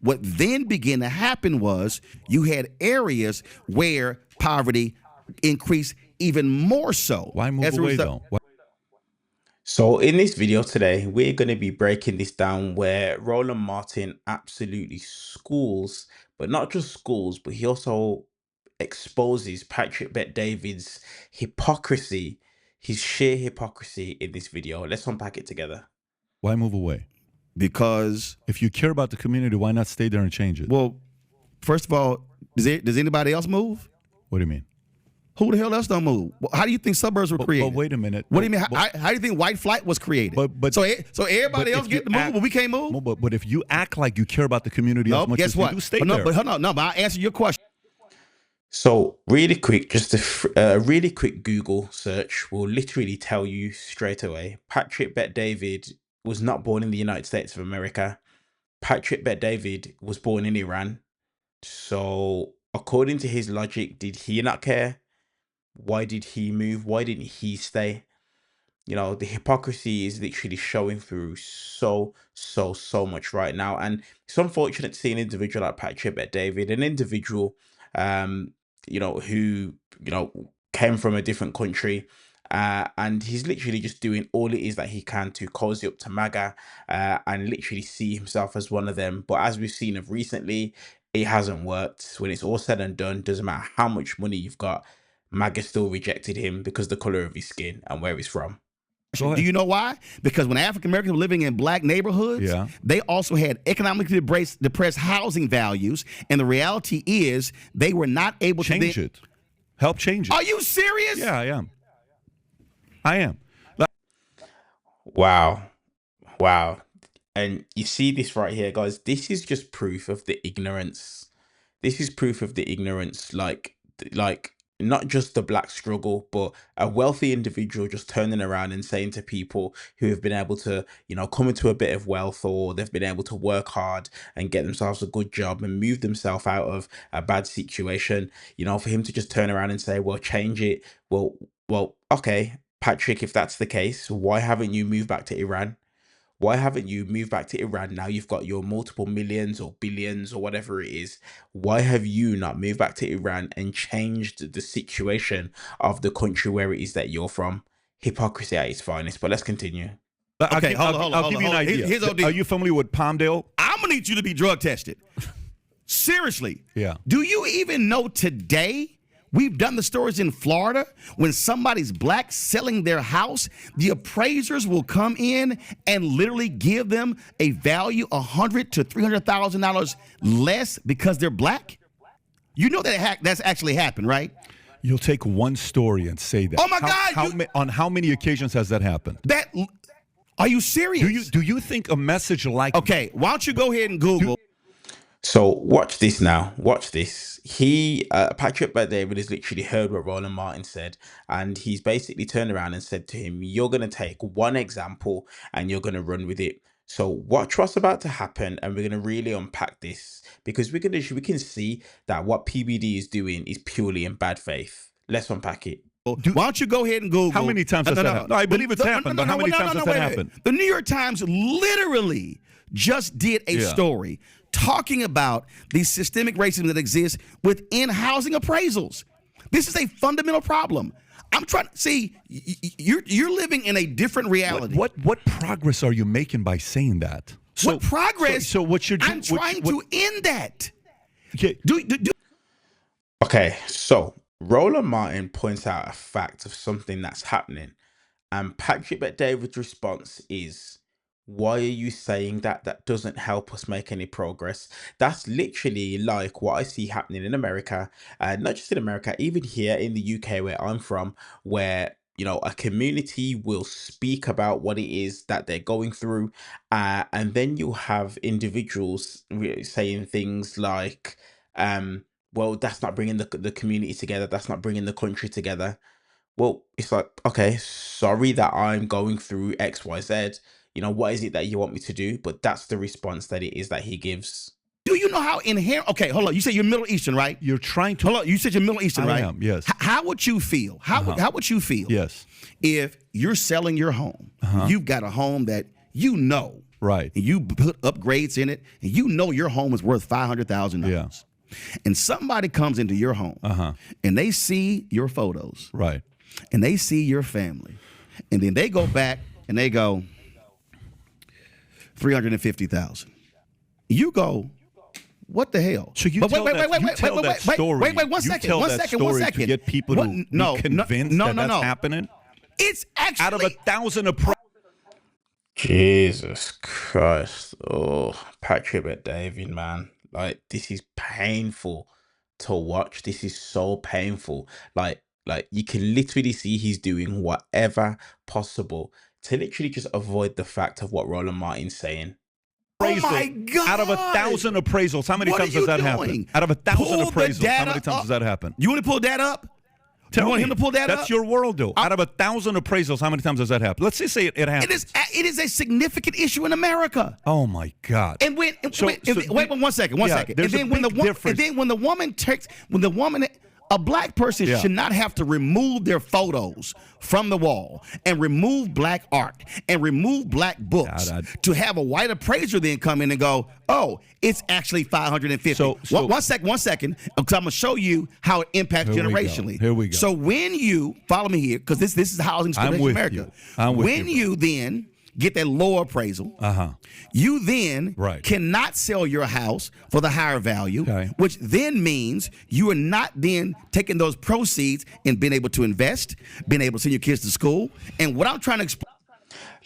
What then began to happen was you had areas where poverty increased even more so. Why move away though? So in this video today, we're going to be breaking this down where Roland Martin absolutely schools, but not just schools, but he also exposes Patrick Bet-David's hypocrisy, his sheer hypocrisy in this video. Let's unpack it together. Why move away? Because if you care about the community, why not stay there and change it? Well, first of all, does anybody else move? What do you mean? Who the hell else don't move? How do you think suburbs were created? But wait a minute. What do you mean? How do you think white flight was created? So everybody else get to move, but we can't move? But if you act like you care about the community as much guess as what? you do, stay but there. But hold on, but I'll answer your question. So really quick, just a really quick Google search will literally tell you straight away. Patrick Bet-David was not born in the United States of America. Patrick Bet-David was born in Iran. So according to his logic, did he not care? Why did he move? Why didn't he stay? You know, the hypocrisy is literally showing through so much right now. And it's unfortunate to see an individual like Patrick Bet-David, an individual, you know, who, you know, came from a different country. And he's literally just doing all it is that he can to cozy up to MAGA and literally see himself as one of them. But as we've seen of recently, it hasn't worked. When it's all said and done, doesn't matter how much money you've got, MAGA still rejected him because the color of his skin and where he's from. Do you know why? Because when African Americans were living in black neighborhoods, they also had economically depressed housing values. And the reality is they were not able to change it. Help change it. Are you serious? Yeah, I am. I am. Wow. And you see this right here, guys. This is just proof of the ignorance. This is proof of the ignorance, like not just the black struggle, but a wealthy individual just turning around and saying to people who have been able to, you know, come into a bit of wealth, or they've been able to work hard and get themselves a good job and move themselves out of a bad situation, you know, for him to just turn around and say, well, change it. Well, okay, Patrick, if that's the case, why haven't you moved back to Iran? Why haven't you moved back to Iran? Now you've got your multiple millions or billions or whatever it is. Why have you not moved back to Iran and changed the situation of the country where it is that you're from? Hypocrisy at its finest. But let's continue. Okay, I'll give you an idea. Are you familiar with Palmdale? I'm going to need you to be drug tested. Seriously. Yeah. Do you even know today? We've done the stories in Florida. When somebody's black selling their house, the appraisers will come in and literally give them a value $100,000 to $300,000 less because they're black. You know that's actually happened, right? You'll take one story and say that. Oh my God! On how many occasions has that happened? Are you serious? Do you think a message like? Okay, why don't you go ahead and Google? So watch this now. Watch this. Patrick Bet-David has literally heard what Roland Martin said, and he's basically turned around and said to him, "You're going to take one example and you're going to run with it." So watch what's about to happen, and we're going to really unpack this because we can see that what PBD is doing is purely in bad faith. Let's unpack it. Why don't you go ahead and Google? How many times has that happened? No, I believe it's happened, but how many times has that happened? The New York Times literally just did a story talking about the systemic racism that exists within housing appraisals. This is a fundamental problem. I'm trying to see you're living in a different reality. What progress are you making by saying that? What progress? So what you're doing? I'm trying to end that. Okay. Okay, so Roland Martin points out a fact of something that's happening, and Patrick Bet-David's response is, why are you saying that? That doesn't help us make any progress. That's literally like what I see happening in America, not just in America, even here in the UK where I'm from, where, you know, a community will speak about what it is that they're going through, and then you have individuals saying things like, well, that's not bringing the community together, that's not bringing the country together. Well, it's like, okay, sorry that I'm going through XYZ. You know, what is it that you want me to do? But that's the response that it is that he gives. Do you know how inherent? Okay, hold on. You said you're Middle Eastern, right? You're trying to. Hold on. You said you're Middle Eastern, right? I am, yes. How would you feel? How would you feel? Yes. If you're selling your home, you've got a home that you know Right. and you put upgrades in it, and you know your home is worth $500,000. Yeah. And somebody comes into your home, and they see your photos, Right. and they see your family, and then they go back and they go $350,000. You go, what the hell? So you tell that story. Wait, one second. To get people to be convinced that's happening. It's actually out of 1,000 approaches. Jesus Christ. Oh, Patrick Bet-David, man. Like, this is painful to watch. This is so painful. Like you can literally see he's doing whatever possible to literally just avoid the fact of what Roland Martin's saying. Oh my God. Out of 1,000 appraisals, how many times does that happen? Out of 1,000 appraisals, how many times does that happen? You want to pull that up? Tell you want me. him to pull that up? That's your world, though. Out of 1,000 appraisals, how many times does that happen? Let's just say it happens. It is a significant issue in America. Oh my God! And wait, one second. There's a big difference. And then when the woman, a black person should not have to remove their photos from the wall and remove black art and remove black books to have a white appraiser then come in and go, oh, it's actually 550. So one second, because I'm gonna show you how it impacts generationally. Here we go. So when you follow me here, because this is housing discrimination in America. When you then get that lower appraisal, you then cannot sell your house for the higher value, which then means you are not then taking those proceeds and being able to invest, being able to send your kids to school. And what I'm trying to explain,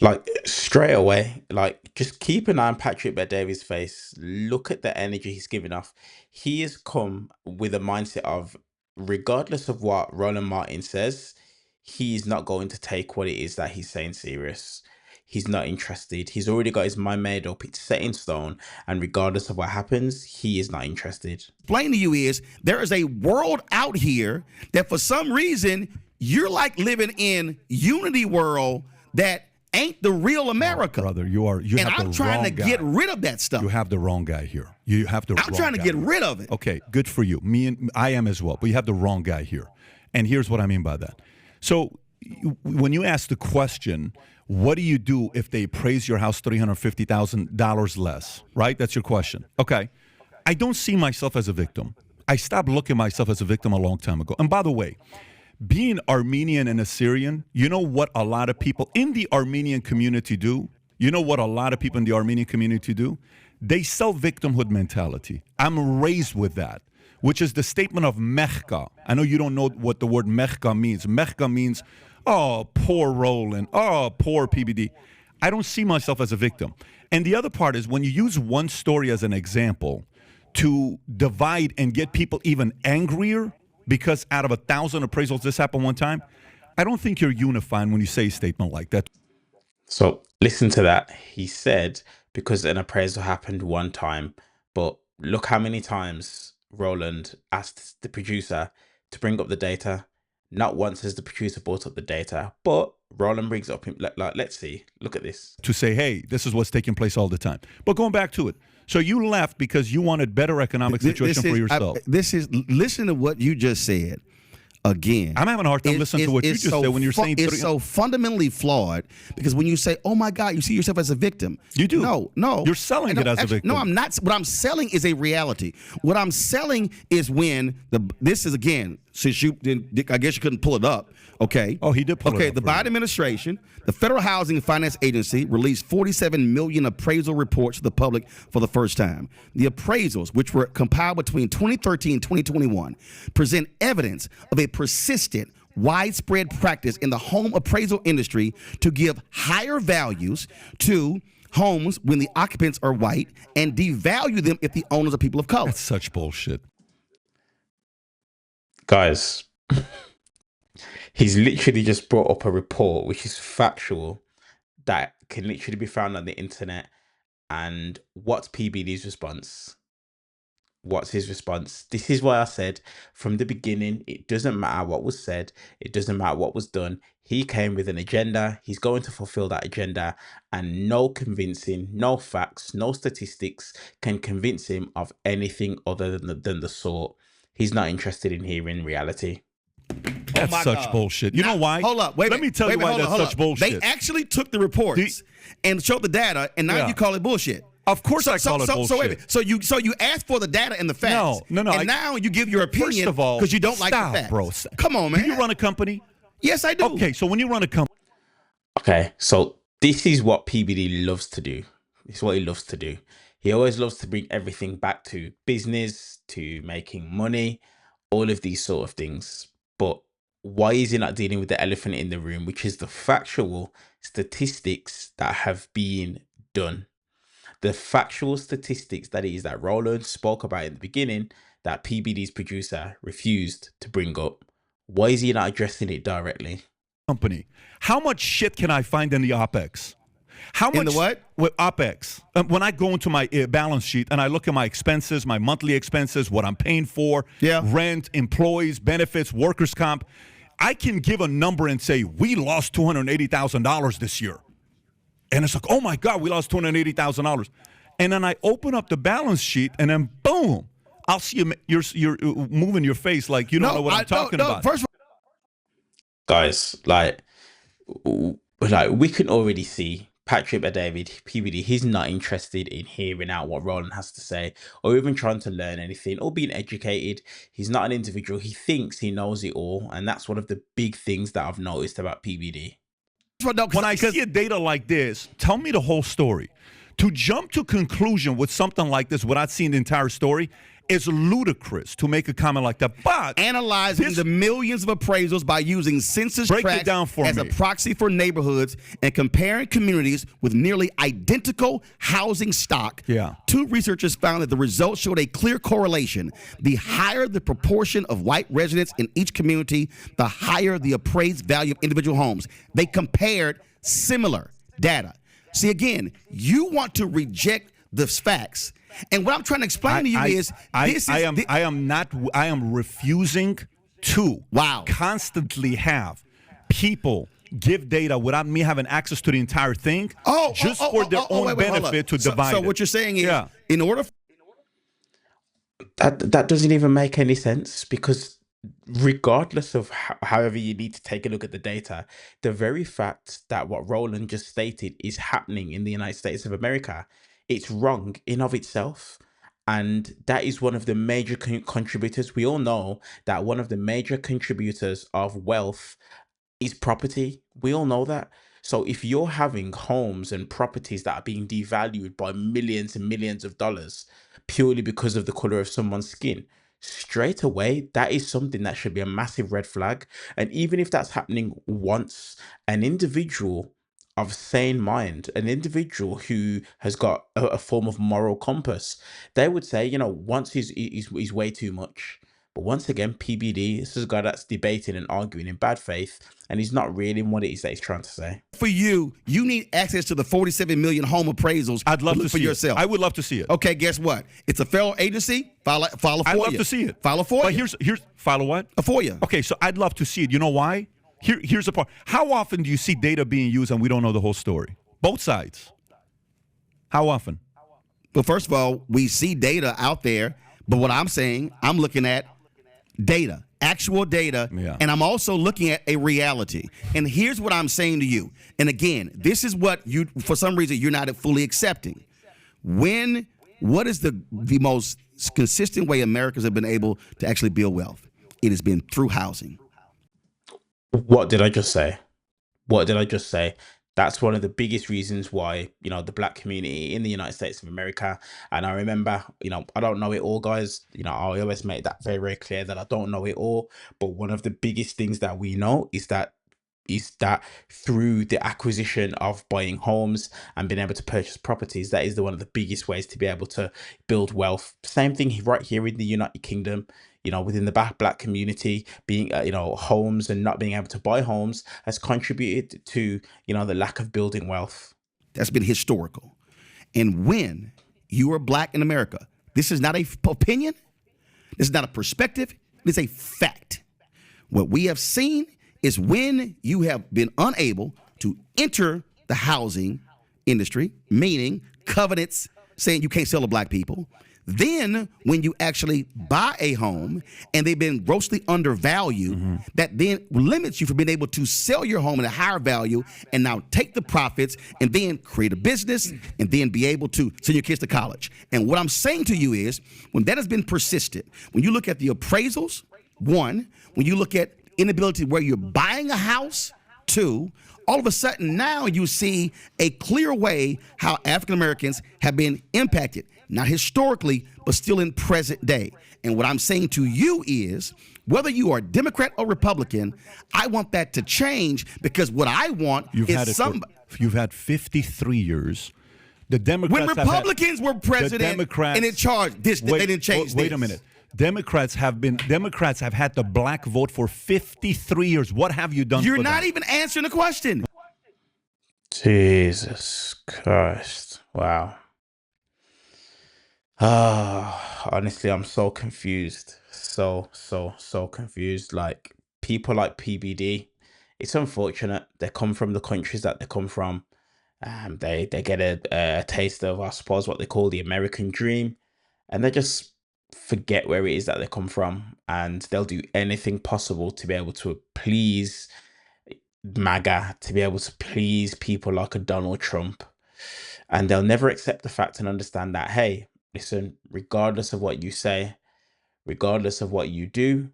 like, straight away, like, just keep an eye on Patrick Bet-David's face. Look at the energy he's giving off. He has come with a mindset of, regardless of what Roland Martin says, he is not going to take what it is that he's saying serious. He's not interested. He's already got his mind made up. It's set in stone. And regardless of what happens, he is not interested. Explain to you is there is a world out here that for some reason you're like living in Unity world that ain't the real America. Brother, you have the wrong guy. And I'm trying to get rid of that stuff. You have the wrong guy here. You have the wrong guy. I'm trying to get rid of it. Okay, good for you. I am as well. But you have the wrong guy here. And here's what I mean by that. So when you ask the question, what do you do if they appraise your house $350,000 less, right? That's your question. Okay. I don't see myself as a victim. I stopped looking at myself as a victim a long time ago. And by the way, being Armenian and Assyrian, you know what a lot of people in the Armenian community do? You know what a lot of people in the Armenian community do? They sell victimhood mentality. I'm raised with that, which is the statement of mechka. I know you don't know what the word mechka means. Mechka means, oh, poor Roland. Oh, poor PBD. I don't see myself as a victim. And the other part is when you use one story as an example to divide and get people even angrier because out of 1,000 appraisals this happened one time, I don't think you're unifying when you say a statement like that. So listen to that. He said because an appraisal happened one time, but look how many times Roland asked the producer to bring up the data. Not once has the producer brought up the data, but Roland brings up him. Let's see. Look at this. To say, hey, this is what's taking place all the time. But going back to it. So you left because you wanted better economic situation for yourself. Listen to what you just said. Again, I'm having a hard time listening to what you just said when you're saying it's so fundamentally flawed because when you say, "Oh my God," you see yourself as a victim. You do. No, you're selling it as a victim. No, I'm not. What I'm selling is a reality. What I'm selling is when this is again. Since you didn't, I guess you couldn't pull it up. Okay. Oh, he did pull it up. Okay. The Biden administration, the Federal Housing and Finance Agency, released 47 million appraisal reports to the public for the first time. The appraisals, which were compiled between 2013 and 2021, present evidence of a persistent, widespread practice in the home appraisal industry to give higher values to homes when the occupants are white and devalue them if the owners are people of color. That's such bullshit. Guys, he's literally just brought up a report which is factual that can literally be found on the internet. And what's PBD's response? What's his response? This is why I said from the beginning, it doesn't matter what was said. It doesn't matter what was done. He came with an agenda. He's going to fulfill that agenda. And no convincing, no facts, no statistics can convince him of anything other than the sort. He's not interested in hearing reality. That's such bullshit. You know why? Hold up. Let me tell you why that's such bullshit. They actually took the reports and showed the data, and now Yeah. you call it bullshit. Of course I call it bullshit. So wait a minute. So you ask for the data and the facts. No. And now you give your opinion First of all, because you don't like the stop, facts. bro. Come on, man. Do you run a company? Yes, I do. Okay, so when you run a company. Okay, so this is what PBD loves to do. This is what he loves to do. He always loves to bring everything back to business, to making money, all of these sort of things. But why is he not dealing with the elephant in the room, which is the factual statistics that have been done? The factual statistics that Roland spoke about in the beginning that PBD's producer refused to bring up. Why is he not addressing it directly? Company. How much shit can I find in the OPEX? How much In the what? With OPEX. When I go into my balance sheet and I look at my expenses, my monthly expenses, what I'm paying for, Yeah. rent, employees, benefits, workers' comp, I can give a number and say, we lost $280,000 this year. And it's like, oh my God, we lost $280,000. And then I open up the balance sheet and then boom, I'll see you're moving your face like you don't know what I'm talking about. First of Guys, we can already see Patrick David, PBD, he's not interested in hearing out what Roland has to say or even trying to learn anything or being educated. He's not an individual. He thinks he knows it all. And that's one of the big things that I've noticed about PBD. When I see a data like this, tell me the whole story. To jump to conclusion with something like this without seeing the entire story is ludicrous to make a comment like that. But analyzing the millions of appraisals by using census Break it tracts down for as me. a proxy for neighborhoods and comparing communities with nearly identical housing stock, Yeah. two researchers found that the results showed a clear correlation. The higher the proportion of white residents in each community, the higher the appraised value of individual homes. They compared similar data. See, again, you want to reject the facts. And what I'm trying to explain to you is I am refusing to constantly have people give data without me having access to the entire thing for their own benefit to divide So it. what you're saying is in order That doesn't even make any sense, because regardless of however you need to take a look at the data, the very fact that what Roland just stated is happening in the United States of America, it's wrong in of itself. And that is one of the major contributors. We all know that one of the major contributors of wealth is property. We all know that. So if you're having homes and properties that are being devalued by millions and millions of dollars purely because of the color of someone's skin, straight away, that is something that should be a massive red flag. And even if that's happening once, an individual of sane mind, an individual who has got a form of moral compass, they would say, once is way too much. But once again, PBD, this is a guy that's debating and arguing in bad faith, and he's not reading what it is that he's trying to say. for you need access to the 47 million home appraisals. I'd love to for see yourself. it. I would love to see it. Okay, guess what? It's a federal agency. File a FOIA. I'd love to see it. File a FOIA. But here's file a what? A FOIA. Okay, so I'd love to see it. You know why? Here's the part. How often do you see data being used and we don't know the whole story? Both sides. How often? Well, first of all, we see data out there, but what I'm saying, I'm looking at data, actual data, and I'm also looking at a reality. And here's what I'm saying to you. And again, this is what you, for some reason, you're not fully accepting. What is the most consistent way Americans have been able to actually build wealth? It has been through housing. What did I just say? What did I just say? That's one of the biggest reasons why, the black community in the United States of America. And I remember, I don't know it all, guys. I always make that very, very clear that I don't know it all. But one of the biggest things that we know is that through the acquisition of buying homes and being able to purchase properties, that is one of the biggest ways to be able to build wealth. Same thing right here in the United Kingdom. Within the black community, being, homes and not being able to buy homes has contributed to, the lack of building wealth. That's been historical. And when you are black in America, this is not an opinion. This is not a perspective. It's a fact. What we have seen is when you have been unable to enter the housing industry, meaning covenants saying you can't sell to black people, Then, when you actually buy a home and they've been grossly undervalued, that then limits you from being able to sell your home at a higher value and now take the profits and then create a business and then be able to send your kids to college. And what I'm saying to you is, when that has been persistent, when you look at the appraisals, one, when you look at inability where you're buying a house, two, all of a sudden now you see a clear way how African Americans have been impacted, not historically, but still in present day. And what I'm saying to you is, whether you are Democrat or Republican, I want that to change, because what I want You've had 53 years. The Democrats when Republicans were president and in charge, they didn't change this. Wait a minute. Democrats have had the black vote for 53 years. What have you done? You're not even answering the question. Jesus Christ. Wow. Honestly, I'm so confused. So confused. Like, people like PBD, it's unfortunate. They come from the countries that they come from. They get a taste of, I suppose, what they call the American dream, and they just forget where it is that they come from, and they'll do anything possible to be able to please MAGA, to be able to please people like a Donald Trump, and they'll never accept the fact and understand that, hey, listen, regardless of what you say, regardless of what you do,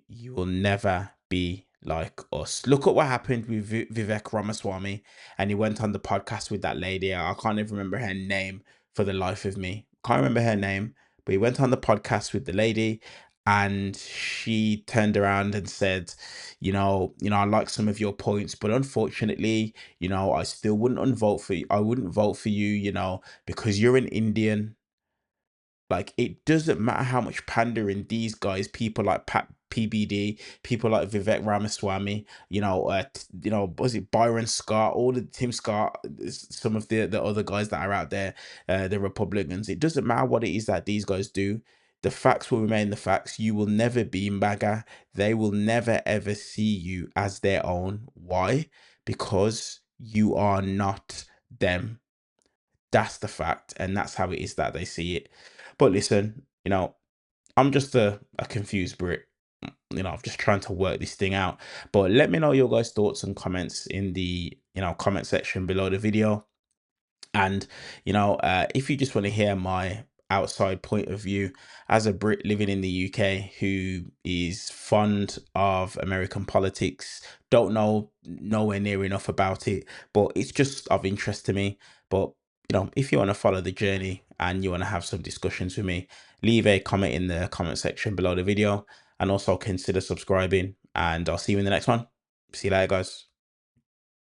you will never be like us. Look at what happened with Vivek Ramaswamy, and he went on the podcast with that lady. I can't even remember her name for the life of me. Can't remember her name, but he went on the podcast with the lady, and she turned around and said, I like some of your points, but unfortunately, I still wouldn't vote for you. I wouldn't vote for you, because you're an Indian. Like, it doesn't matter how much pandering these guys, people like PBD, people like Vivek Ramaswamy, was it Byron Scott, all the Tim Scott, some of the other guys that are out there, the Republicans. It doesn't matter what it is that these guys do. The facts will remain the facts. You will never be MAGA. They will never ever see you as their own. Why? Because you are not them. That's the fact, and that's how it is that they see it. But listen, I'm just a confused Brit. I'm just trying to work this thing out. But let me know your guys' thoughts and comments in the comment section below the video. And if you just want to hear my outside point of view as a Brit living in the UK who is fond of American politics, don't know nowhere near enough about it, but it's just of interest to me. But if you want to follow the journey and you want to have some discussions with me, leave a comment in the comment section below the video, and also consider subscribing, and I'll see you in the next one. See you later, guys.